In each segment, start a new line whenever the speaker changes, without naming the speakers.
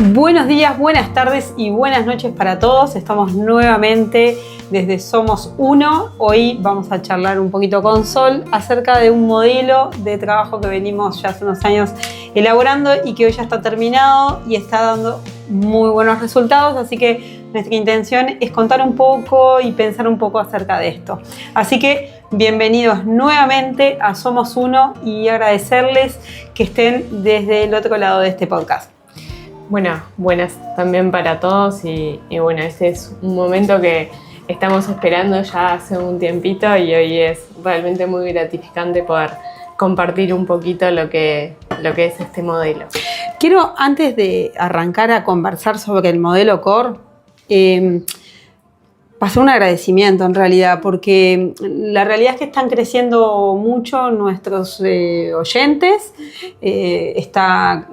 Buenos días, buenas tardes y buenas noches para todos. Estamos nuevamente desde Somos Uno. Hoy vamos a charlar un poquito con Sol acerca de un modelo de trabajo que venimos ya hace unos años elaborando y que hoy ya está terminado y está dando muy buenos resultados. Así que nuestra intención es contar un poco y pensar un poco acerca de esto. Así que bienvenidos nuevamente a Somos Uno y agradecerles que estén desde el otro lado de este podcast.
Bueno, buenas también para todos y bueno, este es un momento que estamos esperando ya hace un tiempito y hoy es realmente muy gratificante poder compartir un poquito lo que es este modelo.
Quiero, antes de arrancar a conversar sobre el modelo CORE, pasar un agradecimiento en realidad, porque la realidad es que están creciendo mucho nuestros oyentes, está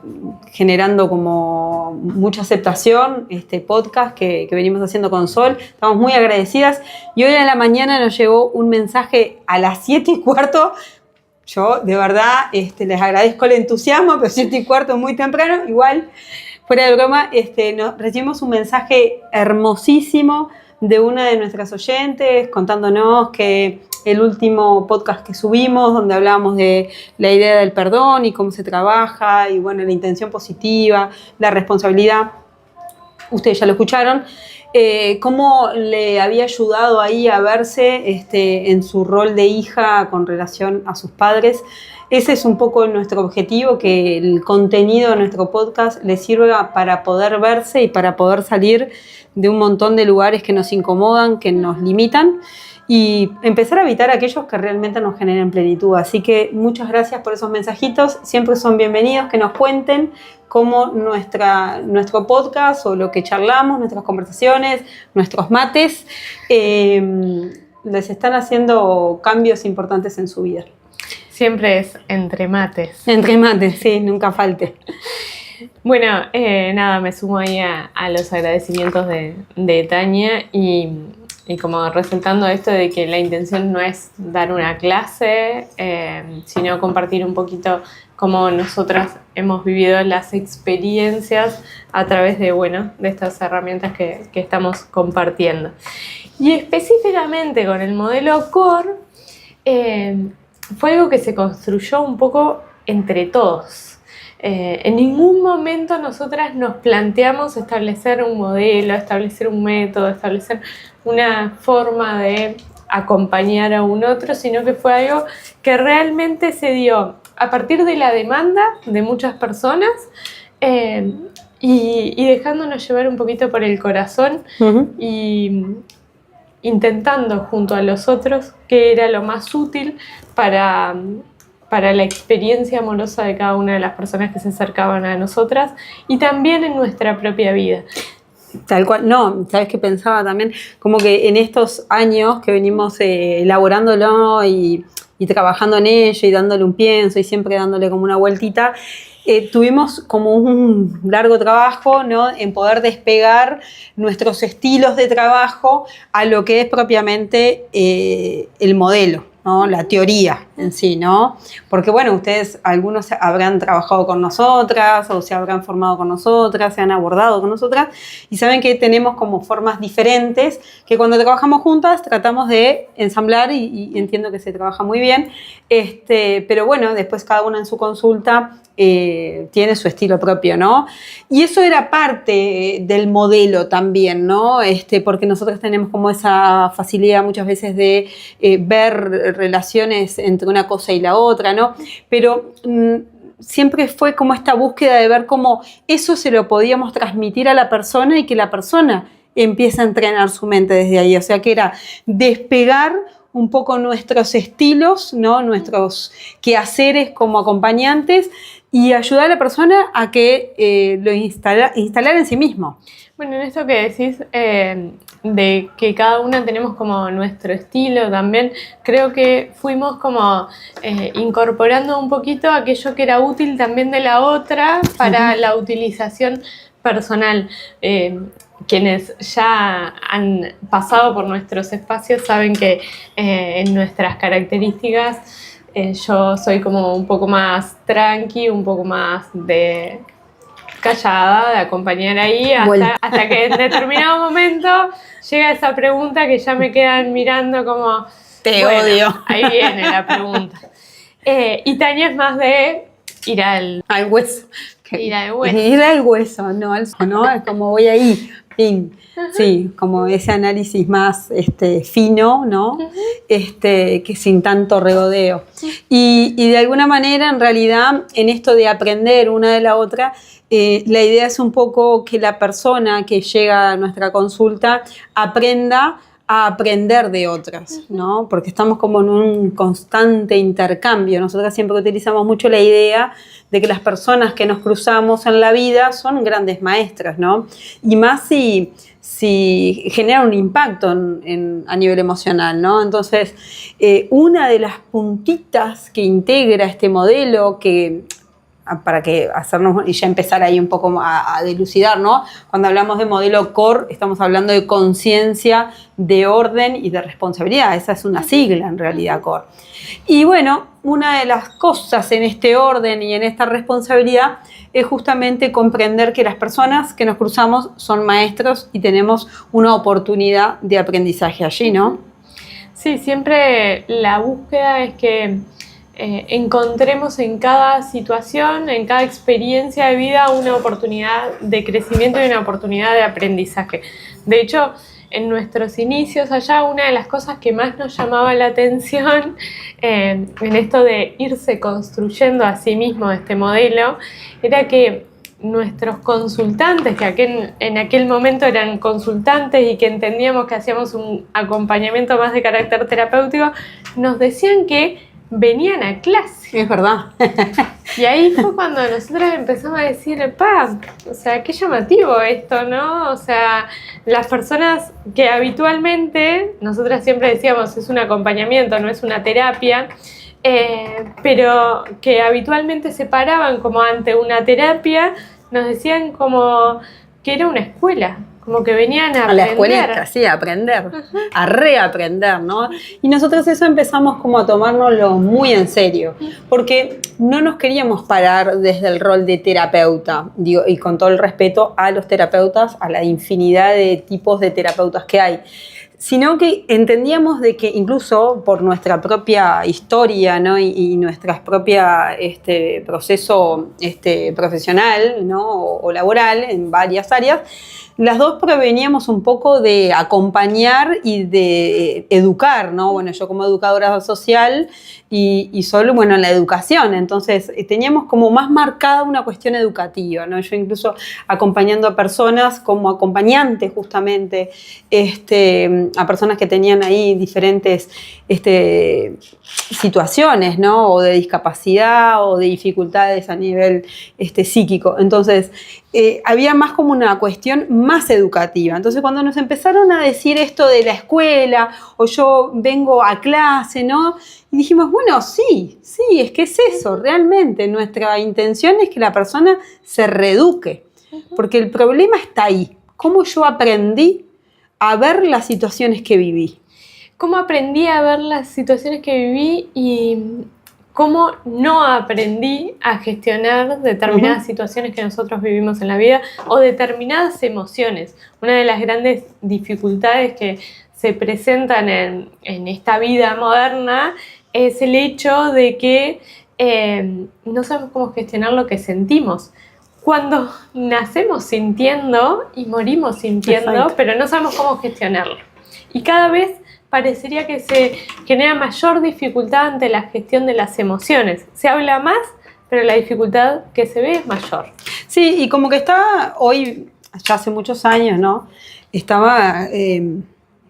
generando como mucha aceptación este podcast que venimos haciendo con Sol. Estamos muy agradecidas y hoy a la mañana nos llegó un mensaje a las 7:15. Yo de verdad les agradezco el entusiasmo, pero 7:15 muy temprano, igual fuera de broma, recibimos un mensaje hermosísimo de una de nuestras oyentes contándonos que el último podcast que subimos, donde hablábamos de la idea del perdón y cómo se trabaja, y bueno, la intención positiva, la responsabilidad, ustedes ya lo escucharon, cómo le había ayudado ahí a verse en su rol de hija con relación a sus padres. Ese es un poco nuestro objetivo, que el contenido de nuestro podcast les sirva para poder verse y para poder salir de un montón de lugares que nos incomodan, que nos limitan, y empezar a evitar aquellos que realmente nos generen plenitud. Así que muchas gracias por esos mensajitos, siempre son bienvenidos, que nos cuenten cómo nuestro podcast o lo que charlamos, nuestras conversaciones, nuestros mates, les están haciendo cambios importantes en su vida.
Siempre es entre mates.
Entre mates, sí, nunca falte.
Bueno, nada, me sumo ahí a los agradecimientos de Tania y como resaltando esto de que la intención no es dar una clase, sino compartir un poquito cómo nosotras hemos vivido las experiencias a través de estas herramientas que estamos compartiendo. Y específicamente con el modelo CORE, fue algo que se construyó un poco entre todos. En ningún momento nosotras nos planteamos establecer un modelo, establecer un método, establecer una forma de acompañar a un otro, sino que fue algo que realmente se dio a partir de la demanda de muchas personas y dejándonos llevar un poquito por el corazón. Uh-huh. Y intentando junto a los otros qué era lo más útil para la experiencia amorosa de cada una de las personas que se acercaban a nosotras y también en nuestra propia vida.
Tal cual, no, ¿sabes qué pensaba también? Como que en estos años que venimos elaborándolo y trabajando en ello y dándole un pienso y siempre dándole como una vueltita, tuvimos como un largo trabajo, ¿no?, en poder despegar nuestros estilos de trabajo a lo que es propiamente el modelo, ¿no?, la teoría en sí, ¿no? Porque bueno, ustedes, algunos habrán trabajado con nosotras o se habrán formado con nosotras, se han abordado con nosotras y saben que tenemos como formas diferentes que cuando trabajamos juntas tratamos de ensamblar y entiendo que se trabaja muy bien, pero bueno, después cada una en su consulta tiene su estilo propio, ¿no? Y eso era parte del modelo también, ¿no? Porque nosotros tenemos como esa facilidad muchas veces de ver relaciones entre una cosa y la otra, ¿no? Pero siempre fue como esta búsqueda de ver cómo eso se lo podíamos transmitir a la persona y que la persona empiece a entrenar su mente desde ahí. O sea, que era despegar un poco nuestros estilos, ¿no?, nuestros quehaceres como acompañantes y ayudar a la persona a que lo instalar en sí mismo.
Bueno, en esto que decís de que cada una tenemos como nuestro estilo también, creo que fuimos como incorporando un poquito aquello que era útil también de la otra para uh-huh. la utilización personal. Quienes ya han pasado por nuestros espacios saben que en nuestras características yo soy como un poco más tranqui, un poco más de callada, de acompañar ahí, hasta que en determinado momento llega esa pregunta que ya me quedan mirando como...
Te odio.
Ahí viene la pregunta. Y Tania es más de ir al
hueso.
Ir al hueso.
Ir al hueso, no, es como voy ahí. Fin. Sí, como ese análisis más fino, ¿no? Que sin tanto regodeo. Y de alguna manera, en realidad, en esto de aprender una de la otra, la idea es un poco que la persona que llega a nuestra consulta aprenda a aprender de otras, ¿no? Porque estamos como en un constante intercambio. Nosotras siempre utilizamos mucho la idea de que las personas que nos cruzamos en la vida son grandes maestras, ¿no? Y más si generan un impacto a nivel emocional, ¿no? Entonces, una de las puntitas que integra este modelo para que hacernos y ya empezar ahí un poco a dilucidar, ¿no? Cuando hablamos de modelo CORE, estamos hablando de conciencia, de orden y de responsabilidad. Esa es una sigla, en realidad, CORE. Y bueno, una de las cosas en este orden y en esta responsabilidad es justamente comprender que las personas que nos cruzamos son maestros y tenemos una oportunidad de aprendizaje allí, ¿no?
Sí, siempre la búsqueda es que encontremos en cada situación, en cada experiencia de vida, una oportunidad de crecimiento y una oportunidad de aprendizaje. De hecho, en nuestros inicios allá, una de las cosas que más nos llamaba la atención en esto de irse construyendo a sí mismo este modelo, era que nuestros consultantes, que en aquel momento eran consultantes y que entendíamos que hacíamos un acompañamiento más de carácter terapéutico, nos decían que venían a clase.
Es verdad.
Y ahí fue cuando nosotros empezamos a decir, o sea, qué llamativo esto, ¿no? O sea, las personas que habitualmente, nosotras siempre decíamos, es un acompañamiento, no es una terapia, pero que habitualmente se paraban como ante una terapia, nos decían como que era una escuela. Como que venían a aprender.
La escuelita, sí, a aprender, a reaprender, ¿no? Y nosotros eso empezamos como a tomárnoslo muy en serio, porque no nos queríamos parar desde el rol de terapeuta, digo, y con todo el respeto a los terapeutas, a la infinidad de tipos de terapeutas que hay, sino que entendíamos de que incluso por nuestra propia historia, ¿no? y nuestra propia proceso profesional, ¿no? o laboral en varias áreas, las dos proveníamos un poco de acompañar y de educar, ¿no? Bueno, yo como educadora social y solo, bueno, en la educación. Entonces, teníamos como más marcada una cuestión educativa, ¿no? Yo incluso acompañando a personas como acompañante justamente, a personas que tenían ahí diferentes situaciones, ¿no? O de discapacidad o de dificultades a nivel psíquico. Entonces, había más como una cuestión más educativa. Entonces, cuando nos empezaron a decir esto de la escuela o yo vengo a clase, ¿no? Y dijimos, bueno, sí, es que es eso, realmente. Nuestra intención es que la persona se reeduque, porque el problema está ahí. ¿Cómo yo aprendí a ver las situaciones que viví?
¿Cómo aprendí a ver las situaciones que viví y cómo no aprendí a gestionar determinadas situaciones que nosotros vivimos en la vida o determinadas emociones? Una de las grandes dificultades que se presentan en esta vida moderna es el hecho de que no sabemos cómo gestionar lo que sentimos. Cuando nacemos sintiendo y morimos sintiendo, exacto, pero no sabemos cómo gestionarlo. Y cada vez parecería que se genera mayor dificultad ante la gestión de las emociones. Se habla más, pero la dificultad que se ve es mayor.
Sí, y como que estaba hoy, ya hace muchos años, ¿no? Estaba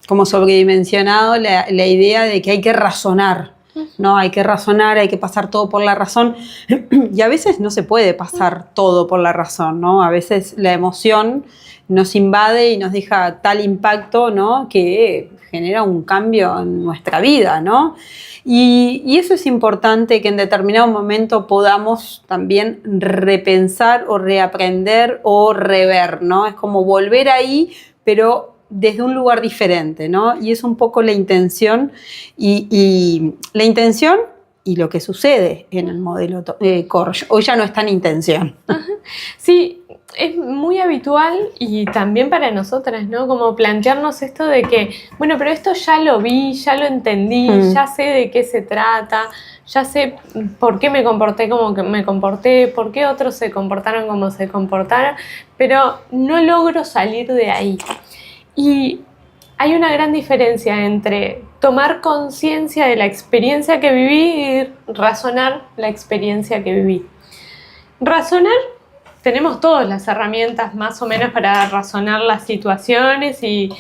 como sobredimensionado la idea de que hay que razonar, ¿no? Hay que razonar, hay que pasar todo por la razón. Y a veces no se puede pasar todo por la razón, ¿no? A veces la emoción nos invade y nos deja tal impacto, ¿no? Que genera un cambio en nuestra vida, ¿no? Y eso es importante, que en determinado momento podamos también repensar o reaprender o rever, ¿no? Es como volver ahí, pero desde un lugar diferente, ¿no? Y es un poco la intención y la intención y lo que sucede en el modelo core. Hoy ya no está en intención.
Sí, es muy habitual y también para nosotras, ¿no? Como plantearnos esto de que, bueno, pero esto ya lo vi, ya lo entendí, ya sé de qué se trata, ya sé por qué me comporté como que me comporté, por qué otros se comportaron como se comportaron, pero no logro salir de ahí. Y hay una gran diferencia entre tomar conciencia de la experiencia que viví y razonar la experiencia que viví. Razonar, tenemos todas las herramientas más o menos para razonar las situaciones y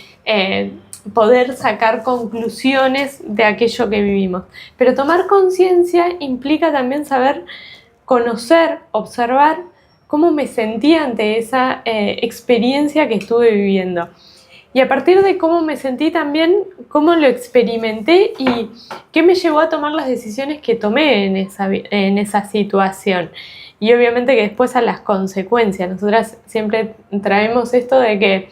poder sacar conclusiones de aquello que vivimos. Pero tomar conciencia implica también saber conocer, observar cómo me sentí ante esa experiencia que estuve viviendo. Y a partir de cómo me sentí también, cómo lo experimenté y qué me llevó a tomar las decisiones que tomé en esa situación. Y obviamente que después a las consecuencias. Nosotras siempre traemos esto de que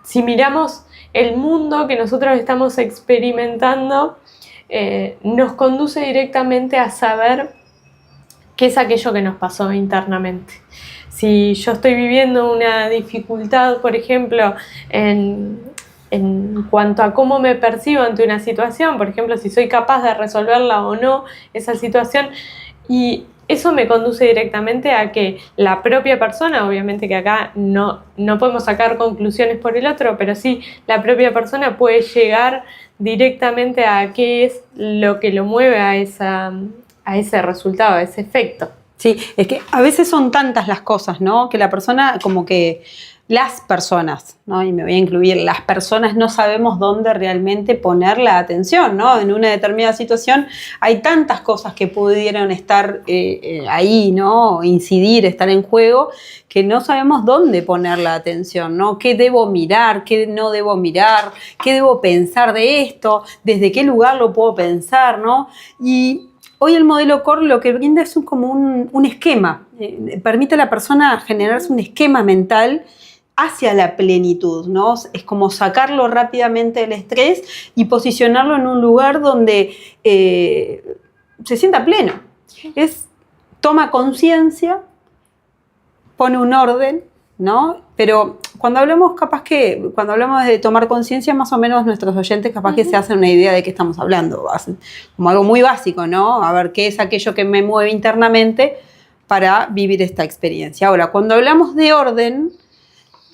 si miramos el mundo que nosotros estamos experimentando, nos conduce directamente a saber qué es aquello que nos pasó internamente. Si yo estoy viviendo una dificultad, por ejemplo, en cuanto a cómo me percibo ante una situación, por ejemplo, si soy capaz de resolverla o no, esa situación, y eso me conduce directamente a que la propia persona, obviamente que acá no podemos sacar conclusiones por el otro, pero sí la propia persona puede llegar directamente a qué es lo que lo mueve a ese resultado, a ese efecto.
Sí, es que a veces son tantas las cosas, ¿no? Que la persona, como que las personas, ¿no? Y me voy a incluir, las personas no sabemos dónde realmente poner la atención, ¿no? En una determinada situación hay tantas cosas que pudieron estar ahí, ¿no? Incidir, estar en juego, que no sabemos dónde poner la atención, ¿no? ¿Qué debo mirar? ¿Qué no debo mirar? ¿Qué debo pensar de esto? ¿Desde qué lugar lo puedo pensar, ¿no? Y hoy el modelo core lo que brinda es como un esquema, permite a la persona generarse un esquema mental hacia la plenitud, ¿no? Es como sacarlo rápidamente del estrés y posicionarlo en un lugar donde se sienta pleno. Toma conciencia, pone un orden, ¿no? Pero cuando hablamos de tomar conciencia, más o menos nuestros oyentes capaz que se hacen una idea de qué estamos hablando, como algo muy básico, ¿no? A ver qué es aquello que me mueve internamente para vivir esta experiencia. Ahora, cuando hablamos de orden,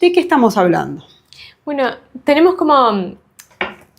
¿de qué estamos hablando?
Bueno, tenemos como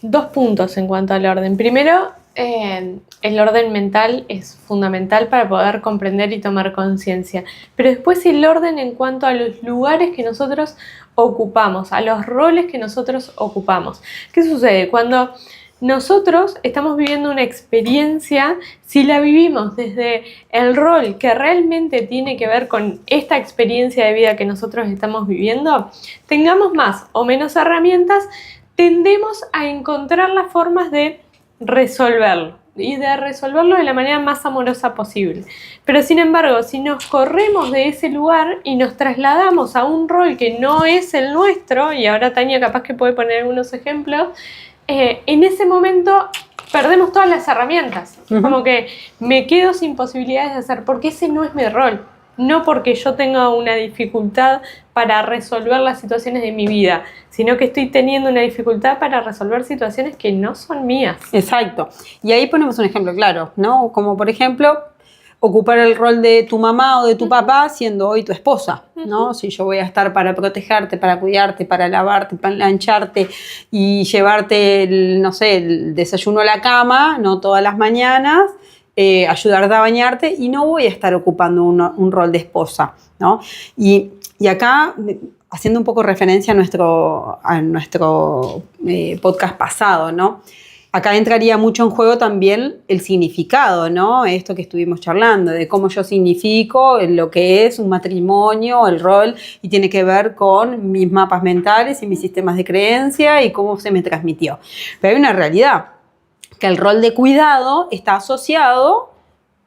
2 puntos en cuanto al orden. Primero, el orden mental es fundamental para poder comprender y tomar conciencia. Pero después el orden en cuanto a los lugares que nosotros ocupamos, a los roles que nosotros ocupamos. ¿Qué sucede? Cuando nosotros estamos viviendo una experiencia, si la vivimos desde el rol que realmente tiene que ver con esta experiencia de vida que nosotros estamos viviendo, tengamos más o menos herramientas, tendemos a encontrar las formas de resolverlo y de resolverlo de la manera más amorosa posible. Pero sin embargo, si nos corremos de ese lugar y nos trasladamos a un rol que no es el nuestro, y ahora Tania capaz que puede poner algunos ejemplos, en ese momento perdemos todas las herramientas. Como que me quedo sin posibilidades de hacer, porque ese no es mi rol. No porque yo tenga una dificultad para resolver las situaciones de mi vida, sino que estoy teniendo una dificultad para resolver situaciones que no son mías.
Exacto. Y ahí ponemos un ejemplo claro, ¿no? Como por ejemplo, ocupar el rol de tu mamá o de tu papá siendo hoy tu esposa, ¿no? Si yo voy a estar para protegerte, para cuidarte, para lavarte, para plancharte y llevarte, el desayuno a la cama, no todas las mañanas, ayudarte a bañarte, y no voy a estar ocupando un rol de esposa, ¿no? Y acá, haciendo un poco referencia a nuestro podcast pasado, ¿no? Acá entraría mucho en juego también el significado, ¿no? Esto que estuvimos charlando, de cómo yo significo lo que es un matrimonio, el rol, y tiene que ver con mis mapas mentales y mis sistemas de creencia y cómo se me transmitió. Pero hay una realidad, que el rol de cuidado está asociado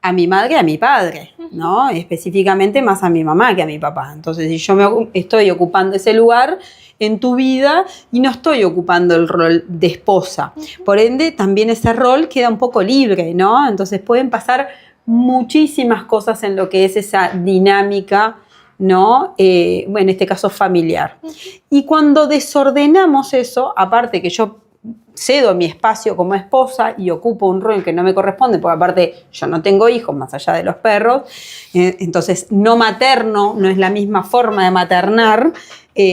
a mi madre y a mi padre, ¿no? Específicamente más a mi mamá que a mi papá. Entonces, si yo estoy ocupando ese lugar en tu vida y no estoy ocupando el rol de esposa. Por ende, también ese rol queda un poco libre, ¿no? Entonces pueden pasar muchísimas cosas en lo que es esa dinámica, ¿no? Bueno, en este caso familiar. Y cuando desordenamos eso, aparte que yo cedo mi espacio como esposa y ocupo un rol que no me corresponde, porque aparte yo no tengo hijos más allá de los perros, entonces no materno, no es la misma forma de maternar,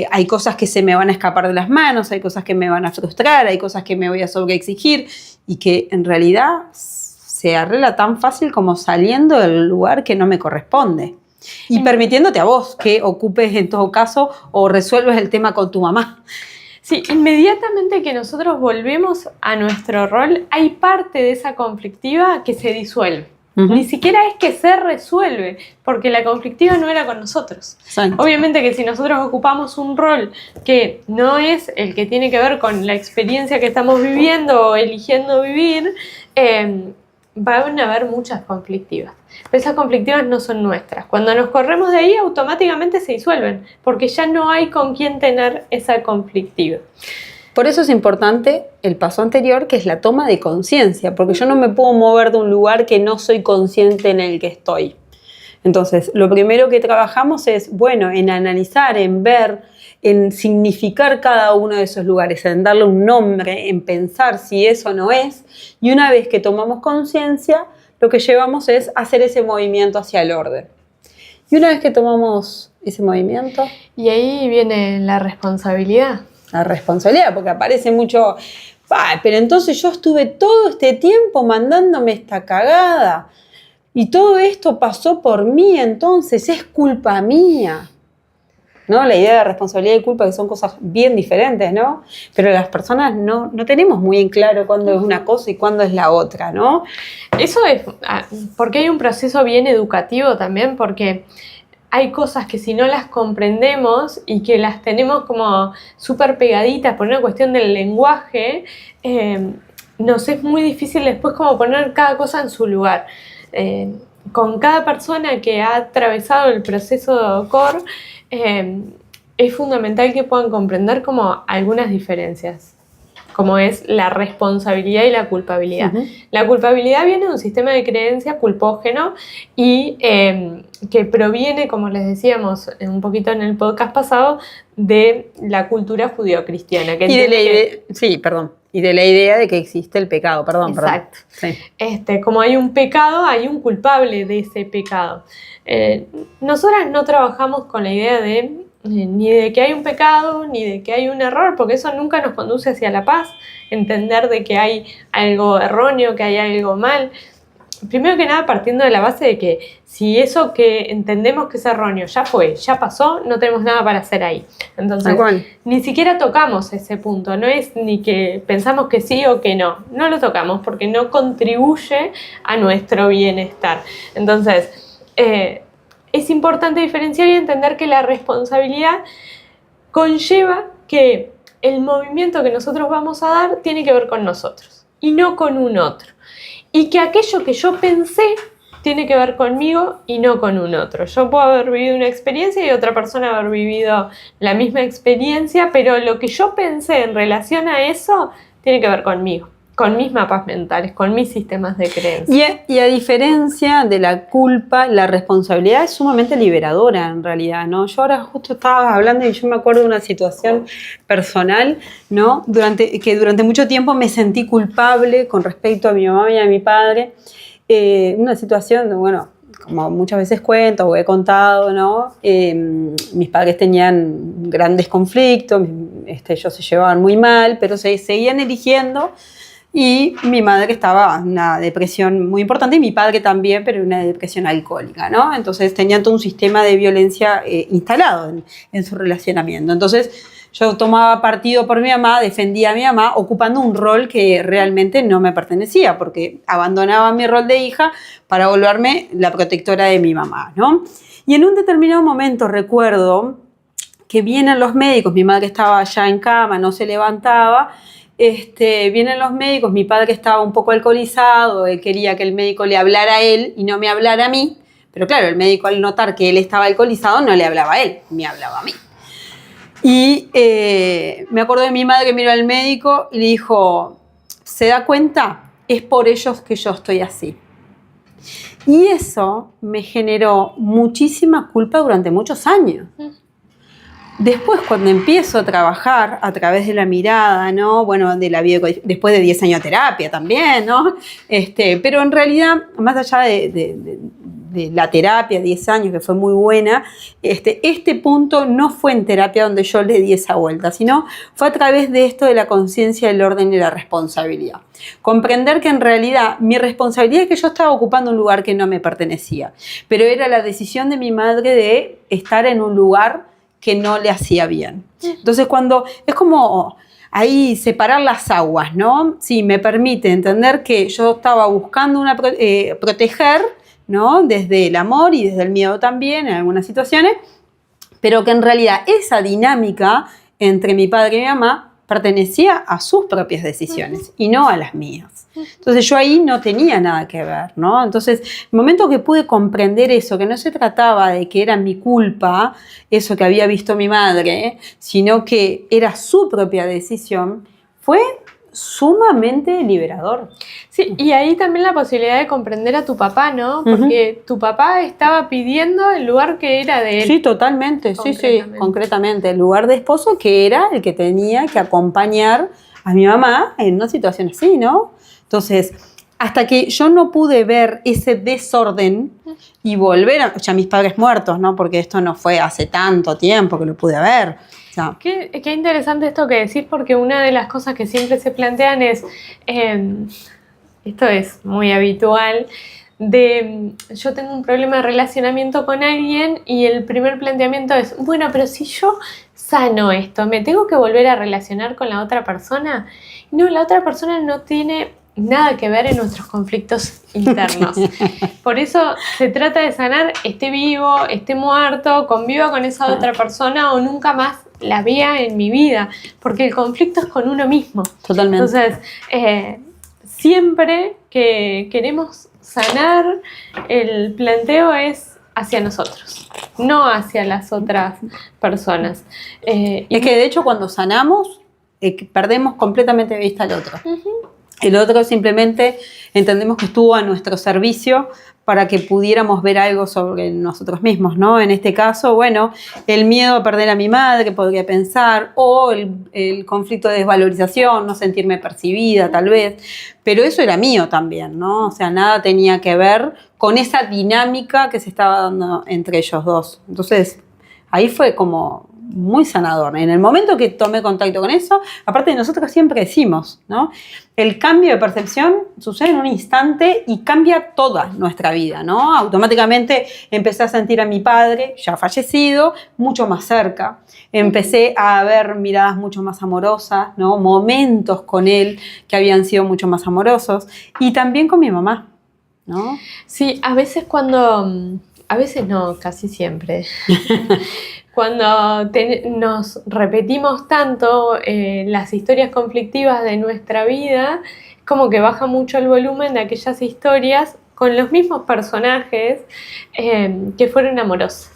hay cosas que se me van a escapar de las manos, hay cosas que me van a frustrar, hay cosas que me voy a sobreexigir y que en realidad se arregla tan fácil como saliendo del lugar que no me corresponde y permitiéndote a vos que ocupes en todo caso o resuelves el tema con tu mamá.
Sí, inmediatamente que nosotros volvemos a nuestro rol, hay parte de esa conflictiva que se disuelve. Ni siquiera es que se resuelve, porque la conflictiva no era con nosotros. Exacto. Obviamente que si nosotros ocupamos un rol que no es el que tiene que ver con la experiencia que estamos viviendo o eligiendo vivir, van a haber muchas conflictivas. Pero esas conflictivas no son nuestras. Cuando nos corremos de ahí, automáticamente se disuelven, porque ya no hay con quién tener esa conflictiva.
Por eso es importante el paso anterior, que es la toma de conciencia, porque yo no me puedo mover de un lugar que no soy consciente en el que estoy. Entonces, lo primero que trabajamos es, bueno, en analizar, en ver, en significar cada uno de esos lugares, en darle un nombre, en pensar si eso no es. Y una vez que tomamos conciencia, lo que llevamos es hacer ese movimiento hacia el orden. Y una vez que tomamos ese movimiento...
Y ahí viene la responsabilidad.
La responsabilidad, porque aparece mucho, pero entonces yo estuve todo este tiempo mandándome esta cagada y todo esto pasó por mí, entonces es culpa mía, ¿no? La idea de responsabilidad y culpa que son cosas bien diferentes, ¿no? Pero las personas no tenemos muy en claro cuándo es una cosa y cuándo es la otra, ¿no?
Eso es porque hay un proceso bien educativo también, porque hay cosas que si no las comprendemos y que las tenemos como súper pegaditas por una cuestión del lenguaje, nos es muy difícil después como poner cada cosa en su lugar. Con cada persona que ha atravesado el proceso COR, es fundamental que puedan comprender como algunas diferencias, como es la responsabilidad y la culpabilidad. La culpabilidad viene de un sistema de creencia culpógeno y que proviene, como les decíamos un poquito en el podcast pasado, de la cultura judeocristiana.
Y de la idea de que existe el pecado,
Exacto.
Sí.
Como hay un pecado, hay un culpable de ese pecado. Nosotras no trabajamos con la idea de ni de que hay un pecado, ni de que hay un error, porque eso nunca nos conduce hacia la paz, entender de que hay algo erróneo, que hay algo mal. Primero que nada, partiendo de la base de que si eso que entendemos que es erróneo ya fue, ya pasó, no tenemos nada para hacer ahí. Entonces, ni siquiera tocamos ese punto, no es ni que pensamos que sí o que no lo tocamos porque no contribuye a nuestro bienestar. Entonces, es importante diferenciar y entender que la responsabilidad conlleva que el movimiento que nosotros vamos a dar tiene que ver con nosotros y no con un otro. Y que aquello que yo pensé tiene que ver conmigo y no con un otro. Yo puedo haber vivido una experiencia y otra persona haber vivido la misma experiencia, pero lo que yo pensé en relación a eso tiene que ver conmigo, con mis mapas mentales, con mis sistemas de creencias.
Y a diferencia de la culpa, la responsabilidad es sumamente liberadora en realidad, ¿no? Yo ahora justo estaba hablando y yo me acuerdo de una situación personal, ¿no? Durante mucho tiempo me sentí culpable con respecto a mi mamá y a mi padre. Una situación, bueno, como muchas veces cuento o he contado, ¿no? Mis padres tenían grandes conflictos, ellos se llevaban muy mal, pero se seguían eligiendo. Y mi madre estaba en una depresión muy importante y mi padre también, pero una depresión alcohólica, ¿no? Entonces tenían todo un sistema de violencia instalado en su relacionamiento. Entonces yo tomaba partido por mi mamá, defendía a mi mamá, ocupando un rol que realmente no me pertenecía, porque abandonaba mi rol de hija para volverme la protectora de mi mamá, ¿no? Y en un determinado momento recuerdo que vienen los médicos, mi madre estaba ya en cama, no se levantaba, vienen los médicos, mi padre estaba un poco alcoholizado, él quería que el médico le hablara a él y no me hablara a mí, pero claro, el médico al notar que él estaba alcoholizado no le hablaba a él, me hablaba a mí. Y me acuerdo de mi madre que miró al médico y le dijo, ¿se da cuenta? Es por ellos que yo estoy así. Y eso me generó muchísima culpa durante muchos años. Después, cuando empiezo a trabajar a través de la mirada, ¿no? Bueno, después de 10 años de terapia también, ¿no? Pero en realidad, más allá de la terapia, 10 años, que fue muy buena, este punto no fue en terapia donde yo le di esa vuelta, sino fue a través de esto de la conciencia, el orden y la responsabilidad. Comprender que en realidad mi responsabilidad es que yo estaba ocupando un lugar que no me pertenecía, pero era la decisión de mi madre de estar en un lugar que no le hacía bien. Entonces, cuando es como ahí separar las aguas, ¿no? Sí, me permite entender que yo estaba buscando proteger, ¿no? Desde el amor y desde el miedo también en algunas situaciones, pero que en realidad esa dinámica entre mi padre y mi mamá pertenecía a sus propias decisiones y no a las mías. Entonces yo ahí no tenía nada que ver, ¿no? Entonces, el momento que pude comprender eso, que no se trataba de que era mi culpa, eso que había visto mi madre, sino que era su propia decisión, fue sumamente liberador.
Sí, y ahí también la posibilidad de comprender a tu papá, ¿no? Porque tu papá estaba pidiendo el lugar que era de él.
Sí, totalmente, sí, concretamente. El lugar de esposo que era el que tenía que acompañar a mi mamá en una situación así, ¿no? Entonces, hasta que yo no pude ver ese desorden y volver ya mis padres muertos, ¿no? Porque esto no fue hace tanto tiempo que lo pude ver. No.
Qué interesante esto que decís, porque una de las cosas que siempre se plantean es, esto es muy habitual, yo tengo un problema de relacionamiento con alguien y el primer planteamiento es, bueno, pero si yo sano esto, ¿me tengo que volver a relacionar con la otra persona? No, la otra persona no tiene nada que ver en nuestros conflictos internos. Por eso se trata de sanar, esté vivo, esté muerto, conviva con esa otra persona o nunca más la vea en mi vida, porque el conflicto es con uno mismo.
Totalmente.
Entonces, siempre que queremos sanar, el planteo es hacia nosotros, no hacia las otras personas.
Es que de hecho cuando sanamos, perdemos completamente de vista al otro. El otro simplemente entendemos que estuvo a nuestro servicio para que pudiéramos ver algo sobre nosotros mismos, ¿no? En este caso, bueno, el miedo a perder a mi madre, podría pensar, o el conflicto de desvalorización, no sentirme percibida, tal vez, pero eso era mío también, ¿no? O sea, nada tenía que ver con esa dinámica que se estaba dando entre ellos dos. Entonces, ahí fue como muy sanador. En el momento que tomé contacto con eso, aparte de nosotros siempre decimos, ¿no? El cambio de percepción sucede en un instante y cambia toda nuestra vida, ¿no? Automáticamente empecé a sentir a mi padre, ya fallecido, mucho más cerca. Empecé a ver miradas mucho más amorosas, ¿no? Momentos con él que habían sido mucho más amorosos. Y también con mi mamá, ¿no?
Sí, a veces no, casi siempre. Cuando nos repetimos tanto las historias conflictivas de nuestra vida, es como que baja mucho el volumen de aquellas historias con los mismos personajes que fueron amorosos.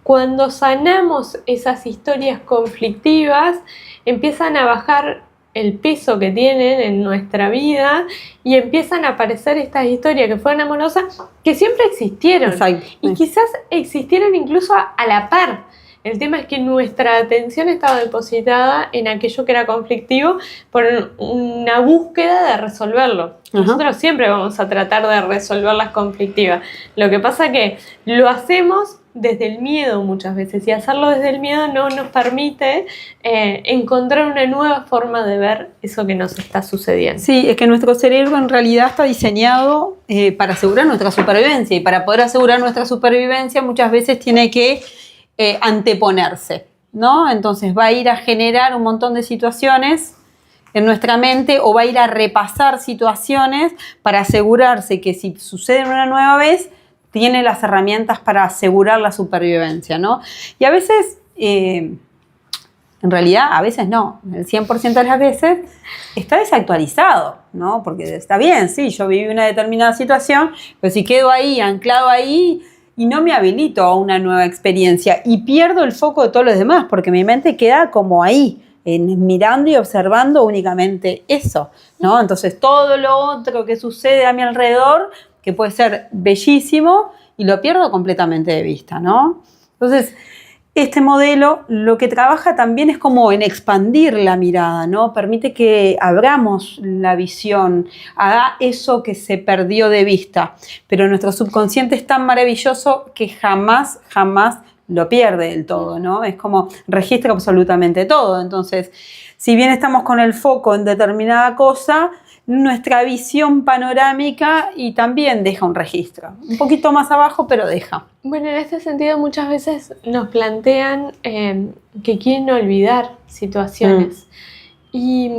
Cuando sanamos esas historias conflictivas, empiezan a bajar el peso que tienen en nuestra vida y empiezan a aparecer estas historias que fueron amorosas que siempre existieron.
Exacto.
Y quizás existieron incluso a la par. El tema es que nuestra atención estaba depositada en aquello que era conflictivo por una búsqueda de resolverlo. Nosotros siempre vamos a tratar de resolver las conflictivas. Lo que pasa es que lo hacemos desde el miedo muchas veces, y hacerlo desde el miedo no nos permite encontrar una nueva forma de ver eso que nos está sucediendo.
Sí, es que nuestro cerebro en realidad está diseñado para asegurar nuestra supervivencia, y para poder asegurar nuestra supervivencia muchas veces tiene que anteponerse, ¿no? Entonces va a ir a generar un montón de situaciones en nuestra mente, o va a ir a repasar situaciones para asegurarse que si sucede una nueva vez, tiene las herramientas para asegurar la supervivencia, ¿no? Y a veces En realidad, a veces no, el 100% de las veces está desactualizado, ¿no? Porque está bien, sí, yo viví una determinada situación, pero si quedo ahí, anclado ahí, y no me habilito a una nueva experiencia y pierdo el foco de todos los demás, porque mi mente queda como ahí, mirando y observando únicamente eso, ¿no? Entonces todo lo otro que sucede a mi alrededor, que puede ser bellísimo, y lo pierdo completamente de vista, ¿no? Entonces, este modelo lo que trabaja también es como en expandir la mirada, ¿no? Permite que abramos la visión, haga eso que se perdió de vista. Pero nuestro subconsciente es tan maravilloso que jamás lo pierde del todo, ¿no? Es como registra absolutamente todo. Entonces, si bien estamos con el foco en determinada cosa, nuestra visión panorámica y también deja un registro. Un poquito más abajo, pero deja.
Bueno, en este sentido muchas veces nos plantean que quieren olvidar situaciones y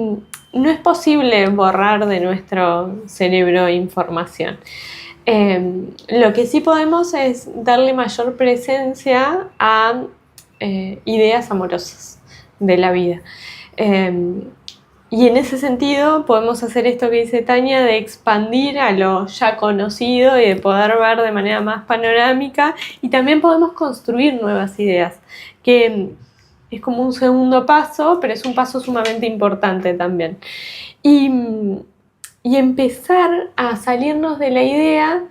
no es posible borrar de nuestro cerebro información. Lo que sí podemos es darle mayor presencia a ideas amorosas de la vida. Y en ese sentido podemos hacer esto que dice Tania, de expandir a lo ya conocido y de poder ver de manera más panorámica, y también podemos construir nuevas ideas, que es como un segundo paso, pero es un paso sumamente importante también. Y empezar a salirnos de la idea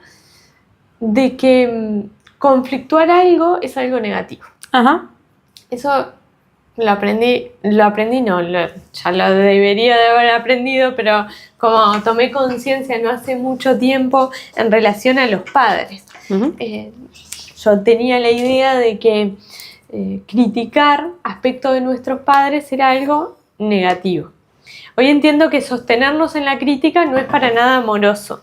de que conflictuar algo es algo negativo.
Ajá.
Eso ya lo debería de haber aprendido, pero como tomé conciencia no hace mucho tiempo en relación a los padres. Uh-huh. Yo tenía la idea de que criticar aspectos de nuestros padres era algo negativo. Hoy entiendo que sostenernos en la crítica no es para nada amoroso,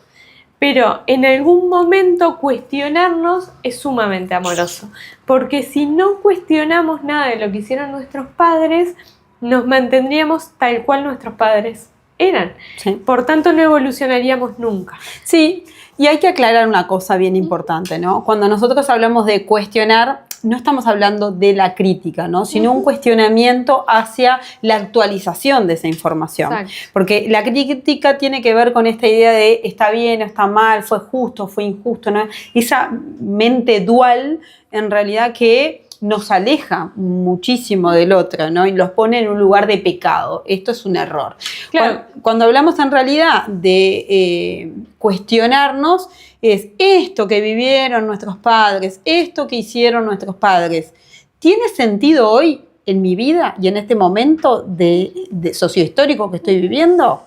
pero en algún momento cuestionarnos es sumamente amoroso, porque si no cuestionamos nada de lo que hicieron nuestros padres, nos mantendríamos tal cual nuestros padres eran. Sí. Por tanto, no evolucionaríamos nunca.
Sí, y hay que aclarar una cosa bien importante, ¿no? Cuando nosotros hablamos de cuestionar, no estamos hablando de la crítica, ¿no? Sino un cuestionamiento hacia la actualización de esa información. Exacto. Porque la crítica tiene que ver con esta idea de está bien, está mal, fue justo, fue injusto, ¿no? Esa mente dual, en realidad, que nos aleja muchísimo del otro, ¿no? Y los pone en un lugar de pecado. Esto es un error. Claro. Cuando hablamos en realidad de cuestionarnos, es esto que vivieron nuestros padres, esto que hicieron nuestros padres, ¿tiene sentido hoy en mi vida y en este momento de sociohistórico que estoy viviendo?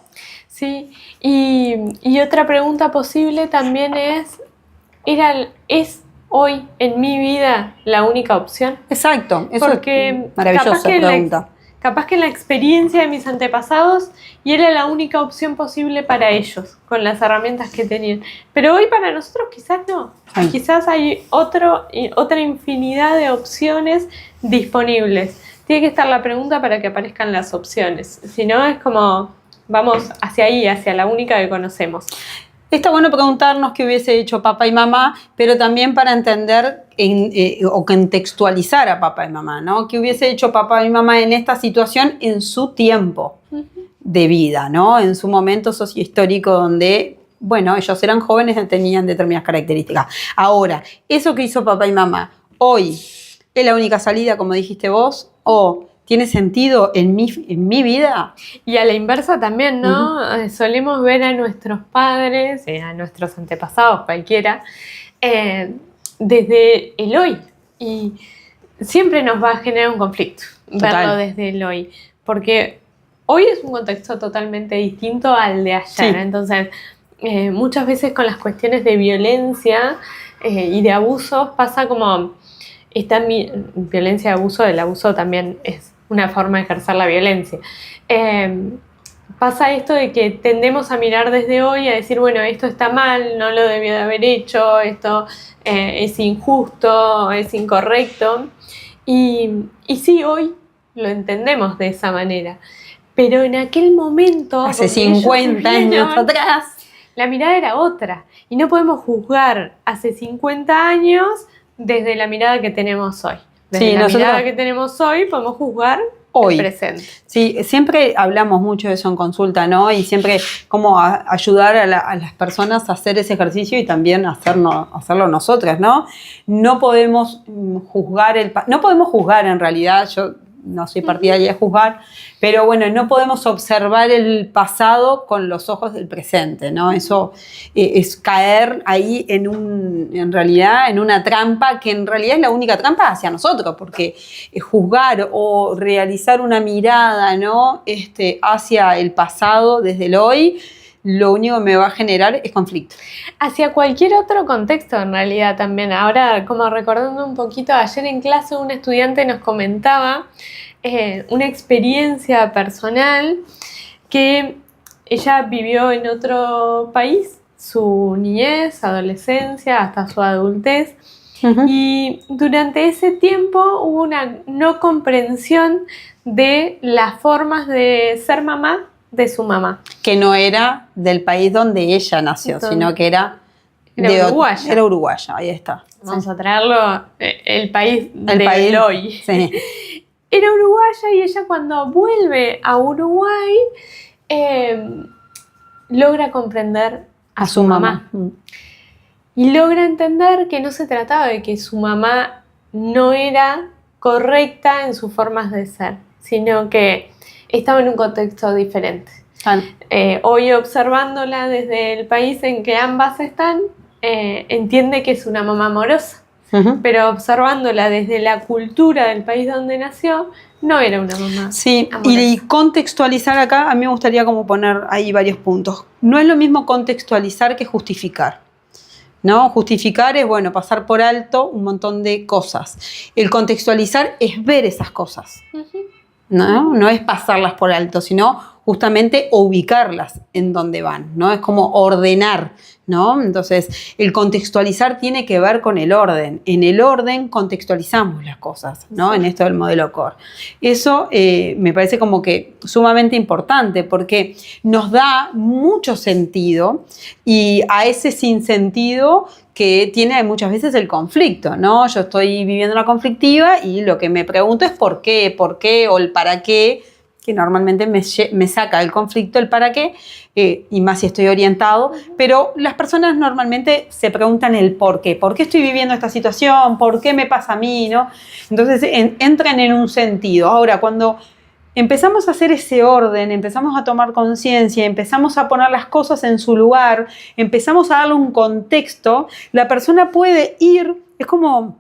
Sí, y otra pregunta posible también ¿es hoy en mi vida la única opción?
Exacto, eso
porque
es maravillosa pregunta.
Capaz que en la experiencia de mis antepasados y era la única opción posible para ellos, con las herramientas que tenían. Pero hoy para nosotros quizás no. Sí. Quizás hay otra infinidad de opciones disponibles. Tiene que estar la pregunta para que aparezcan las opciones. Si no, es como vamos hacia ahí, hacia la única que conocemos.
Está bueno preguntarnos qué hubiese hecho papá y mamá, pero también para entender o contextualizar a papá y mamá, ¿no? ¿Qué hubiese hecho papá y mamá en esta situación en su tiempo de vida, ¿no? En su momento sociohistórico donde, bueno, ellos eran jóvenes y tenían determinadas características. Ahora, eso que hizo papá y mamá hoy es la única salida, como dijiste vos, o ¿tiene sentido en mi vida?
Y a la inversa también, ¿no? Uh-huh. Solemos ver a nuestros padres, a nuestros antepasados, cualquiera, desde el hoy. Y siempre nos va a generar un conflicto verlo desde el hoy. Porque hoy es un contexto totalmente distinto al de ayer. Sí. Entonces, muchas veces con las cuestiones de violencia y de abusos pasa como esta violencia y abuso. El abuso también es una forma de ejercer la violencia. Pasa esto de que tendemos a mirar desde hoy, a decir, bueno, esto está mal, no lo debió de haber hecho, esto es injusto, es incorrecto. Y sí, hoy lo entendemos de esa manera. Pero en aquel momento...
Hace 50 años atrás.
La mirada era otra. Y no podemos juzgar hace 50 años desde la mirada que tenemos hoy. Desde la mirada que tenemos hoy podemos juzgar
hoy.
El presente.
Sí, siempre hablamos mucho de eso en consulta, ¿no? Y siempre cómo ayudar a las personas a hacer ese ejercicio y también hacerlo nosotras, ¿no? No podemos juzgar en realidad, yo no soy partidaria de juzgar, pero bueno, no podemos observar el pasado con los ojos del presente, ¿no? Eso es caer ahí en realidad en una trampa que en realidad es la única trampa hacia nosotros, porque juzgar o realizar una mirada, ¿no? Hacia el pasado desde el hoy, lo único que me va a generar es conflicto.
Hacia cualquier otro contexto en realidad también. Ahora, como recordando un poquito, ayer en clase un estudiante nos comentaba una experiencia personal que ella vivió en otro país, su niñez, adolescencia, hasta su adultez. Uh-huh. Y durante ese tiempo hubo una no comprensión de las formas de ser mamá de su mamá.
Que no era del país donde ella nació, sino que era
uruguaya.
Era uruguaya, ahí está.
Vamos a traerlo, el país del hoy.
Sí.
Era uruguaya y ella cuando vuelve a Uruguay logra comprender a su mamá. Y logra entender que no se trataba de que su mamá no era correcta en sus formas de ser, sino que estaba en un contexto diferente. Hoy observándola desde el país en que ambas están, entiende que es una mamá amorosa, uh-huh. Pero observándola desde la cultura del país donde nació, no era una mamá.
Sí,
amorosa.
Y contextualizar acá, a mí me gustaría como poner ahí varios puntos. No es lo mismo contextualizar que justificar, ¿no? Justificar es, bueno, pasar por alto un montón de cosas. El contextualizar es ver esas cosas. Uh-huh. No es pasarlas por alto, sino justamente ubicarlas en donde van, ¿no? Es como ordenar, ¿no? Entonces, el contextualizar tiene que ver con el orden. En el orden contextualizamos las cosas, ¿no? Sí. En esto del modelo CORE. Eso me parece como que sumamente importante porque nos da mucho sentido y a ese sinsentido que tiene muchas veces el conflicto, ¿no? Yo estoy viviendo una conflictiva y lo que me pregunto es por qué o el para qué, que normalmente me saca del conflicto el para qué, y más si estoy orientado, pero las personas normalmente se preguntan el por qué estoy viviendo esta situación, por qué me pasa a mí, ¿no? Entonces entran en un sentido. Ahora, cuando empezamos a hacer ese orden, empezamos a tomar conciencia, empezamos a poner las cosas en su lugar, empezamos a darle un contexto, la persona puede ir, es como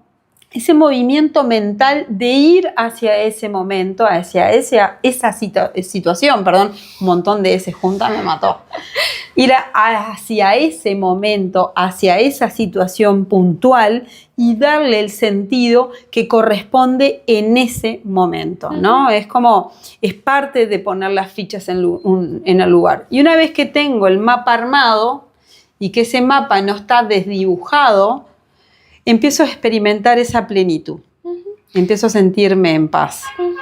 ese movimiento mental de ir hacia ese momento, hacia esa situación, un montón de ese junta me mató. Ir hacia ese momento, hacia esa situación puntual y darle el sentido que corresponde en ese momento, ¿no? Es parte de poner las fichas en el lugar. Y una vez que tengo el mapa armado y que ese mapa no está desdibujado, empiezo a experimentar esa plenitud. Uh-huh. Empiezo a sentirme en paz.
Uh-huh.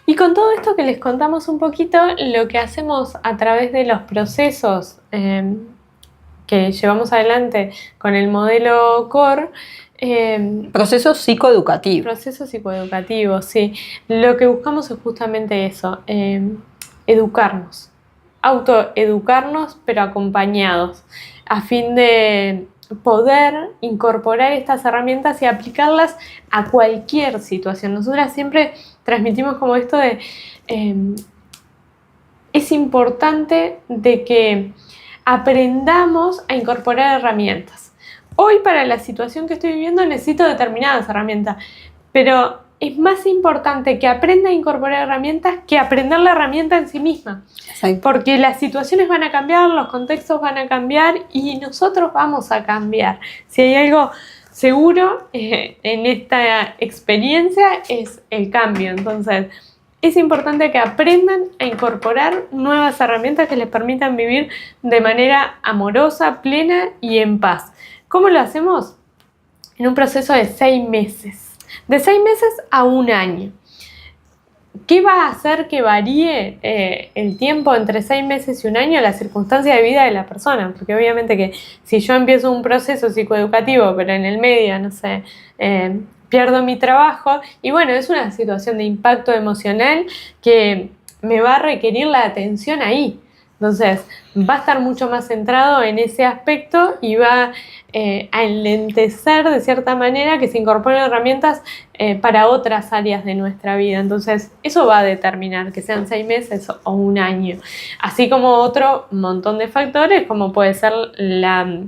Y con todo esto que les contamos un poquito, lo que hacemos a través de los procesos que llevamos adelante con el modelo CORE.
Procesos psicoeducativos.
Procesos psicoeducativos, sí. Lo que buscamos es justamente eso, educarnos, autoeducarnos, pero acompañados, a fin de poder incorporar estas herramientas y aplicarlas a cualquier situación. Nosotras siempre transmitimos como esto de es importante de que aprendamos a incorporar herramientas. Hoy para la situación que estoy viviendo necesito determinadas herramientas, pero es más importante que aprenda a incorporar herramientas que aprender la herramienta en sí misma. Sí. Porque las situaciones van a cambiar, los contextos van a cambiar y nosotros vamos a cambiar. Si hay algo seguro en esta experiencia es el cambio. Entonces, es importante que aprendan a incorporar nuevas herramientas que les permitan vivir de manera amorosa, plena y en paz. ¿Cómo lo hacemos? En un proceso de 6 meses. De 6 meses a 1 año. ¿Qué va a hacer que varíe el tiempo entre 6 meses y 1 año? La circunstancia de vida de la persona. Porque obviamente que si yo empiezo un proceso psicoeducativo, pero en el medio, no sé, pierdo mi trabajo y bueno, es una situación de impacto emocional que me va a requerir la atención ahí. Entonces, va a estar mucho más centrado en ese aspecto y va a enlentecer de cierta manera que se incorporen herramientas para otras áreas de nuestra vida. Entonces, eso va a determinar que sean 6 meses o un año. Así como otro montón de factores, como puede ser la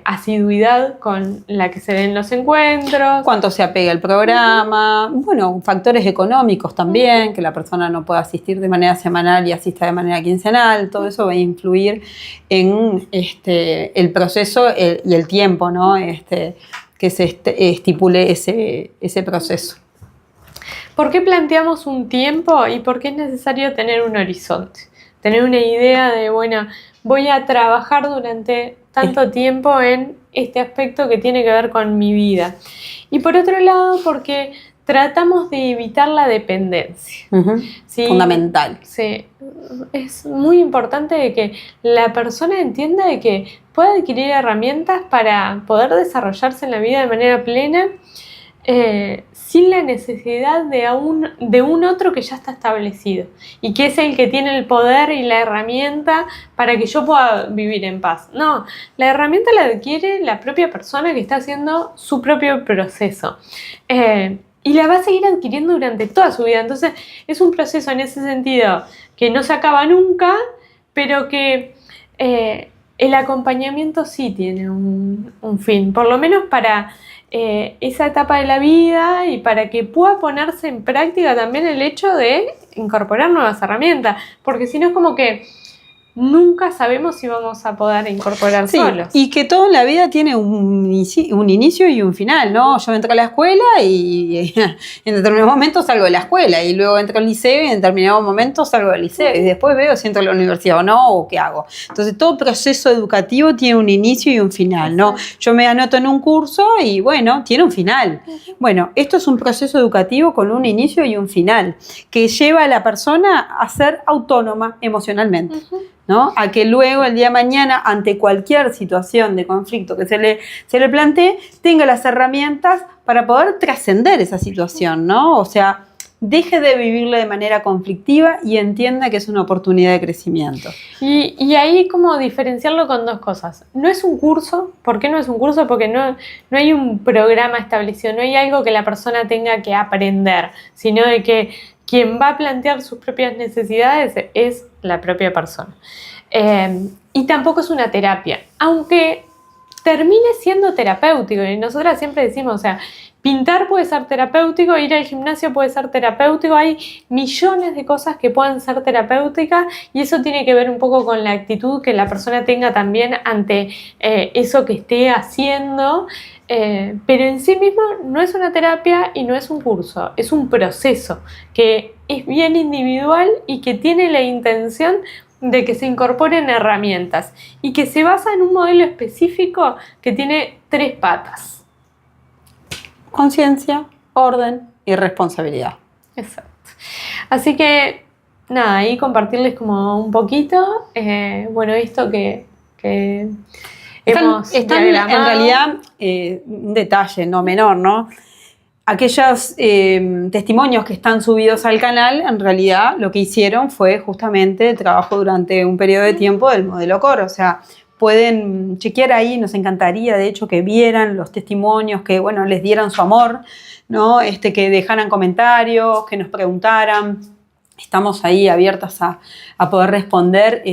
asiduidad con la que se den los encuentros.
Cuánto se apega el programa, bueno, factores económicos también, que la persona no pueda asistir de manera semanal y asista de manera quincenal, todo eso va a influir en el proceso y el tiempo, ¿no? Que se estipule ese proceso.
¿Por qué planteamos un tiempo y por qué es necesario tener un horizonte? Tener una idea de, bueno, voy a trabajar durante tanto tiempo en este aspecto que tiene que ver con mi vida. Y por otro lado, porque tratamos de evitar la dependencia. ¿Sí?
Fundamental.
Sí. Es muy importante de que la persona entienda de que puede adquirir herramientas para poder desarrollarse en la vida de manera plena sin la necesidad de un otro que ya está establecido y que es el que tiene el poder y la herramienta para que yo pueda vivir en paz. No, la herramienta la adquiere la propia persona que está haciendo su propio proceso. Y la va a seguir adquiriendo durante toda su vida. Entonces es un proceso en ese sentido que no se acaba nunca, pero que el acompañamiento sí tiene un fin, por lo menos para esa etapa de la vida y para que pueda ponerse en práctica también el hecho de incorporar nuevas herramientas, porque si no es como que nunca sabemos si vamos a poder incorporar solos.
Y que todo en la vida tiene un inicio y un final, ¿no? Yo entro a la escuela y en determinado momento salgo de la escuela y luego entro al liceo y en determinado momento salgo del liceo y después veo si entro a la universidad o no o qué hago. Entonces todo proceso educativo tiene un inicio y un final, ¿no? Yo me anoto en un curso y bueno, tiene un final. Bueno, esto es un proceso educativo con un inicio y un final que lleva a la persona a ser autónoma emocionalmente. ¿No? A que luego el día de mañana, ante cualquier situación de conflicto que se le plantee, tenga las herramientas para poder trascender esa situación, ¿no? O sea, deje de vivirla de manera conflictiva y entienda que es una oportunidad de crecimiento.
Y ahí como diferenciarlo con dos cosas. No es un curso. ¿Por qué no es un curso? Porque no hay un programa establecido, no hay algo que la persona tenga que aprender, sino de que quien va a plantear sus propias necesidades es la propia persona. Y tampoco es una terapia, aunque termine siendo terapéutico. Y nosotras siempre decimos, o sea, pintar puede ser terapéutico, ir al gimnasio puede ser terapéutico, hay millones de cosas que pueden ser terapéuticas y eso tiene que ver un poco con la actitud que la persona tenga también ante eso que esté haciendo. Pero en sí mismo no es una terapia y no es un curso, es un proceso que es bien individual y que tiene la intención de que se incorporen herramientas y que se basa en un modelo específico que tiene 3 patas.
Conciencia, orden y responsabilidad.
Exacto. Así que nada, ahí compartirles como un poquito, bueno, esto que
están en realidad un detalle no menor, ¿no? Aquellos testimonios que están subidos al canal, en realidad lo que hicieron fue justamente el trabajo durante un periodo de tiempo del modelo CORE. O sea, pueden chequear ahí, nos encantaría de hecho que vieran los testimonios, que bueno, les dieran su amor, ¿no? Que dejaran comentarios, que nos preguntaran. Estamos ahí abiertas a poder responder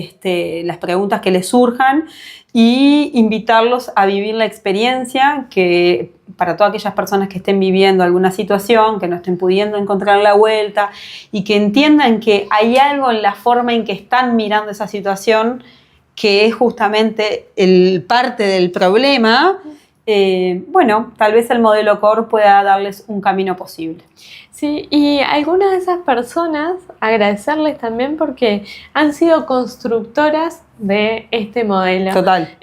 las preguntas que les surjan y invitarlos a vivir la experiencia que para todas aquellas personas que estén viviendo alguna situación, que no estén pudiendo encontrar la vuelta y que entiendan que hay algo en la forma en que están mirando esa situación que es justamente parte del problema. Bueno, tal vez el modelo CORE pueda darles un camino posible.
Sí, y a algunas de esas personas agradecerles también porque han sido constructoras de este modelo.
Total.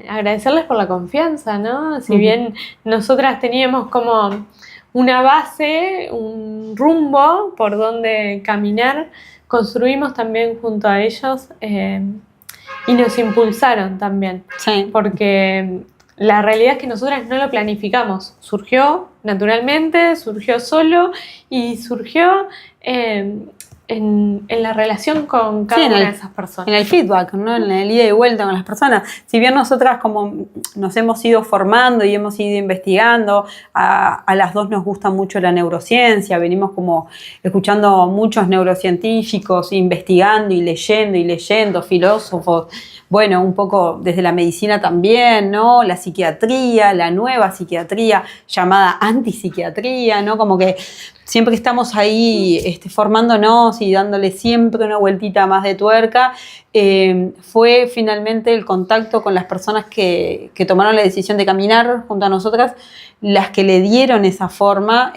Agradecerles por la confianza, ¿no? Si bien nosotras teníamos como una base, un rumbo por donde caminar, construimos también junto a ellos y nos impulsaron también.
Sí.
Porque la realidad es que nosotras no lo planificamos. Surgió naturalmente, surgió solo y surgió en la relación con cada una de esas personas.
En el feedback, ¿no? En el ida y vuelta con las personas. Si bien nosotras como nos hemos ido formando y hemos ido investigando, a las dos nos gusta mucho la neurociencia, venimos como escuchando muchos neurocientíficos, investigando y leyendo, filósofos, bueno, un poco desde la medicina también, ¿no? La psiquiatría, la nueva psiquiatría llamada antipsiquiatría, ¿no? Como que siempre estamos ahí formándonos y dándole siempre una vueltita más de tuerca. Fue finalmente el contacto con las personas que tomaron la decisión de caminar junto a nosotras las que le dieron esa forma,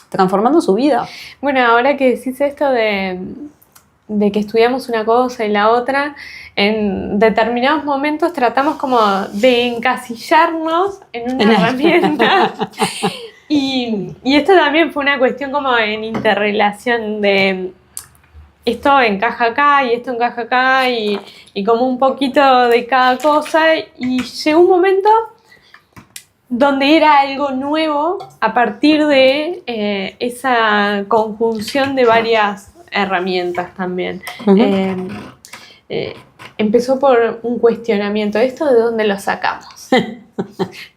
transformando su vida.
Bueno, ahora que decís esto de que estudiamos una cosa y la otra, en determinados momentos tratamos como de encasillarnos en una herramienta. Y esto también fue una cuestión como en interrelación de esto encaja acá y esto encaja acá y como un poquito de cada cosa, y llegó un momento donde era algo nuevo a partir de esa conjunción de varias herramientas también. Uh-huh. Empezó por un cuestionamiento, ¿esto de dónde lo sacamos?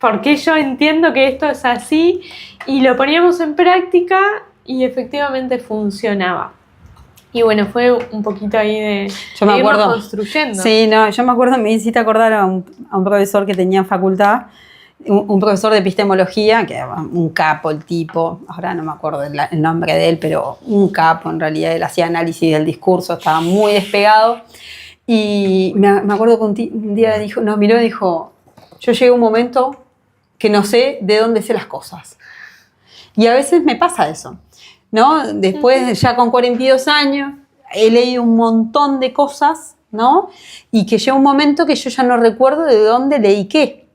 Porque yo entiendo que esto es así, y lo poníamos en práctica y efectivamente funcionaba. Y bueno, fue un poquito ahí de irnos construyendo.
Sí, no, yo me acuerdo, me hiciste acordar a un profesor que tenía en facultad, un profesor de epistemología, que era un capo el tipo, ahora no me acuerdo el nombre de él, pero un capo en realidad. Él hacía análisis del discurso, estaba muy despegado. Y me acuerdo que un día nos miró y dijo: yo llegué a un momento que no sé de dónde sé las cosas. Y a veces me pasa eso, ¿no? Después, ya con 42 años, he leído un montón de cosas, ¿no? Y que llega un momento que yo ya no recuerdo de dónde leí qué.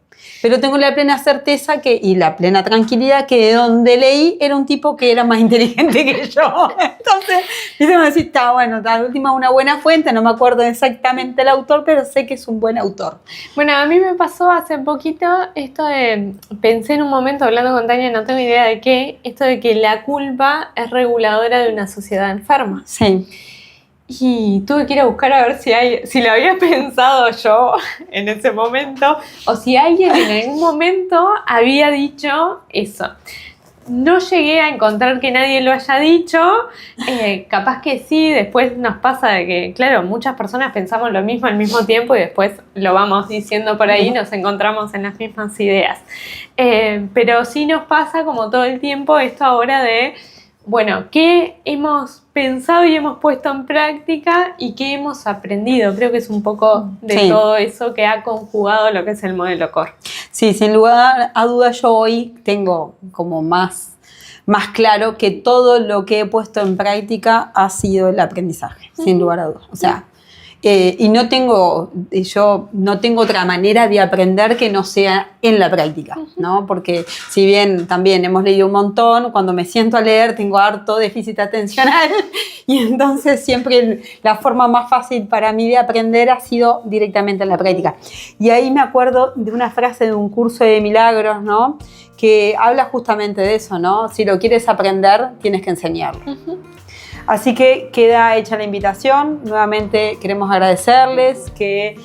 Pero tengo la plena certeza y la plena tranquilidad que de donde leí era un tipo que era más inteligente que yo. Entonces, dice, decir, está bueno, la última es una buena fuente, no me acuerdo exactamente el autor, pero sé que es un buen autor.
Bueno, a mí me pasó hace poquito esto de, pensé en un momento hablando con Tania, no tengo idea de qué, esto de que la culpa es reguladora de una sociedad enferma.
Sí.
Y tuve que ir a buscar a ver si lo había pensado yo en ese momento, o si alguien en algún momento había dicho eso. No llegué a encontrar que nadie lo haya dicho, capaz que sí. Después nos pasa de que, claro, muchas personas pensamos lo mismo al mismo tiempo y después lo vamos diciendo por ahí, nos encontramos en las mismas ideas. Pero sí nos pasa como todo el tiempo esto ahora de, bueno, ¿qué hemos pensado y hemos puesto en práctica y qué hemos aprendido? Creo que es un poco de todo eso que ha conjugado lo que es el modelo CORE.
Sí, sin lugar a dudas yo hoy tengo como más claro que todo lo que he puesto en práctica ha sido el aprendizaje, sin lugar a dudas. O sea, y yo no tengo otra manera de aprender que no sea en la práctica, ¿no? Porque si bien también hemos leído un montón, cuando me siento a leer tengo harto déficit atencional y entonces siempre la forma más fácil para mí de aprender ha sido directamente en la práctica. Y ahí me acuerdo de una frase de un curso de milagros, ¿no? Que habla justamente de eso, ¿no? Si lo quieres aprender, tienes que enseñarlo. Así que queda hecha la invitación. Nuevamente queremos agradecerles que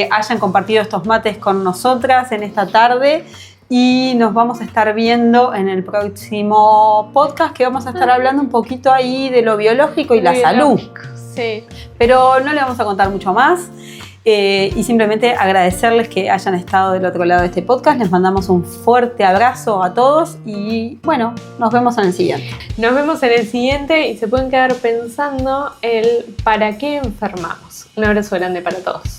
hayan compartido estos mates con nosotras en esta tarde, y nos vamos a estar viendo en el próximo podcast, que vamos a estar hablando un poquito ahí de lo biológico y la salud.
Sí.
Pero no le vamos a contar mucho más. Y simplemente agradecerles que hayan estado del otro lado de este podcast. Les mandamos un fuerte abrazo a todos y bueno, nos vemos en el siguiente.
Nos vemos en el siguiente y se pueden quedar pensando el ¿para qué enfermamos? Un abrazo grande para todos.